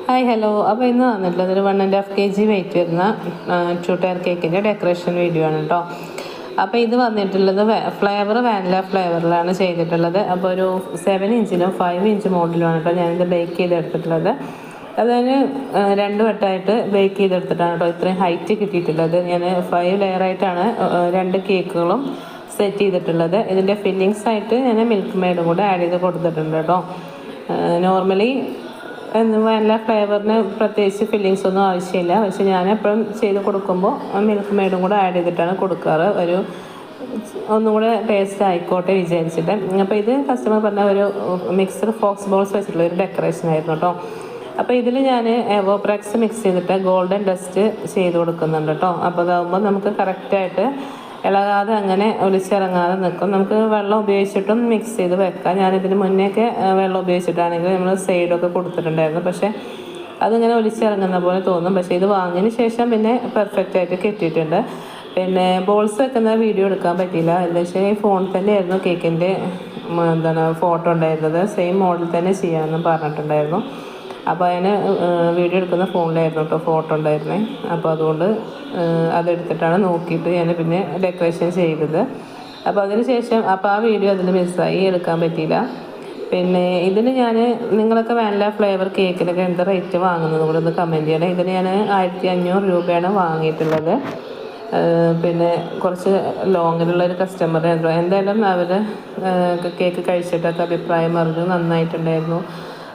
Hi hello. അപ്പോൾ ഇന്ന് വന്നിട്ടുള്ളത് ഒരു 1.5 kg വെയിറ്റ് വരുന്ന 2 ടയർ കേക്കിൻ്റെ ഡെക്കറേഷൻ വീഡിയോ ആണ് കേട്ടോ. അപ്പോൾ ഇത് വന്നിട്ടുള്ളത് ഫ്ലേവർ വാനില ഫ്ലേവറിലാണ് ചെയ്തിട്ടുള്ളത്. അപ്പോൾ ഒരു 7 ഇഞ്ചിലും 5 ഇഞ്ച് മോഡലുമാണ് കേട്ടോ ഞാനിത് ബേക്ക് ചെയ്തെടുത്തിട്ടുള്ളത്. അതായത് 2 വട്ടമായിട്ട് ബേക്ക് ചെയ്തെടുത്തിട്ടാണ് കേട്ടോ ഇത്രയും ഹൈറ്റ് കിട്ടിയിട്ടുള്ളത്. ഞാൻ 5 ലെയറായിട്ടാണ് 2 കേക്കുകളും സെറ്റ് ചെയ്തിട്ടുള്ളത്. ഇതിൻ്റെ ഫില്ലിങ്സ് ആയിട്ട് ഞാൻ മിൽക്ക് മെയ്ഡും കൂടെ ആഡ് ചെയ്ത് കൊടുത്തിട്ടുണ്ട് കേട്ടോ. നോർമലി വാനില ഫ്ലേവറിന് പ്രത്യേകിച്ച് ഫില്ലിങ്സ് ഒന്നും ആവശ്യമില്ല. പക്ഷെ ഞാൻ എപ്പോഴും ചെയ്ത് കൊടുക്കുമ്പോൾ മിൽക്ക് മെയ്ഡും കൂടെ ആഡ് ചെയ്തിട്ടാണ് കൊടുക്കാറ്, ഒന്നും കൂടെ ടേസ്റ്റ് ആയിക്കോട്ടെ വിചാരിച്ചിട്ട്. അപ്പോൾ ഇത് കസ്റ്റമർ പറഞ്ഞ ഒരു മിക്സഡ് ഫോക്സ് ബോൾസ് വെച്ചിട്ടുള്ള ഒരു ഡെക്കറേഷൻ ആയിരുന്നു കേട്ടോ. അപ്പോൾ ഇതിൽ ഞാൻ എവോപ്രെക്സ് മിക്സ് ചെയ്തിട്ട് ഗോൾഡൻ ഡസ്റ്റ് ചെയ്ത് കൊടുക്കുന്നുണ്ട് കേട്ടോ. അപ്പോൾ അതാകുമ്പോൾ നമുക്ക് കറക്റ്റായിട്ട് ഇളകാതെ അങ്ങനെ ഒലിച്ചിറങ്ങാതെ നിൽക്കും. നമുക്ക് വെള്ളം ഉപയോഗിച്ചിട്ടും മിക്സ് ചെയ്ത് വെക്കാം. ഞാനിതിന് മുന്നേയൊക്കെ വെള്ളം ഉപയോഗിച്ചിട്ടാണെങ്കിൽ നമ്മൾ സൈഡൊക്കെ കൊടുത്തിട്ടുണ്ടായിരുന്നു. പക്ഷേ അതിങ്ങനെ ഒലിച്ചിറങ്ങുന്ന പോലെ തോന്നും. പക്ഷേ ഇത് വാങ്ങിയതിന് ശേഷം പിന്നെ പെർഫെക്റ്റായിട്ട് കിട്ടിയിട്ടുണ്ട്. പിന്നെ ബോൾസ് വെക്കുന്ന വീഡിയോ എടുക്കാൻ പറ്റിയില്ല. എന്താ വെച്ചാൽ ഈ ഫോണിൽ തന്നെയായിരുന്നു കേക്കിൻ്റെ ഫോട്ടോ ഉണ്ടായിരുന്നത്. സെയിം മോഡൽ തന്നെ ചെയ്യാമെന്ന് പറഞ്ഞിട്ടുണ്ടായിരുന്നു. അപ്പോൾ അതിന് വീഡിയോ എടുക്കുന്ന ഫോണിലായിരുന്നു കേട്ടോ ഫോട്ടോ ഉണ്ടായിരുന്നത്. അപ്പോൾ അതുകൊണ്ട് അതെടുത്തിട്ടാണ് നോക്കിയിട്ട് ഞാൻ പിന്നെ ഡെക്കറേഷൻ ചെയ്തത്. അപ്പോൾ അതിന് ശേഷം ആ വീഡിയോ അതിൽ മിസ്സായി, എടുക്കാൻ പറ്റിയില്ല. പിന്നെ ഇതിന് നിങ്ങളൊക്കെ വാനില ഫ്ലേവർ കേക്കിനൊക്കെ എന്താ റേറ്റ് വാങ്ങുന്നത് കൂടെ ഒന്ന് കമൻറ്റ് ചെയ്യണം. ഇതിന് ഞാൻ 1500 രൂപയാണ് വാങ്ങിയിട്ടുള്ളത്. പിന്നെ കുറച്ച് ലോങ്ങിലുള്ളൊരു കസ്റ്റമർ എന്തായാലും അവർ കേക്ക് കഴിച്ചിട്ടൊക്കെ അഭിപ്രായം പറഞ്ഞു, നന്നായിട്ടുണ്ടായിരുന്നു,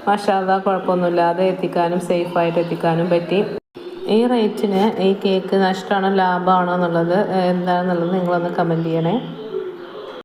മാഷാഅല്ലാ, കുഴപ്പമൊന്നുമില്ലാതെ എത്തിക്കാനും സേഫായിട്ട് എത്തിക്കാനും പറ്റി. ഈ റേറ്റിന് ഈ കേക്ക് നഷ്ടമാണോ ലാഭമാണോ എന്നുള്ളത് എന്താണെന്നുള്ളത് നിങ്ങളൊന്ന് കമൻറ്റ് ചെയ്യണേ.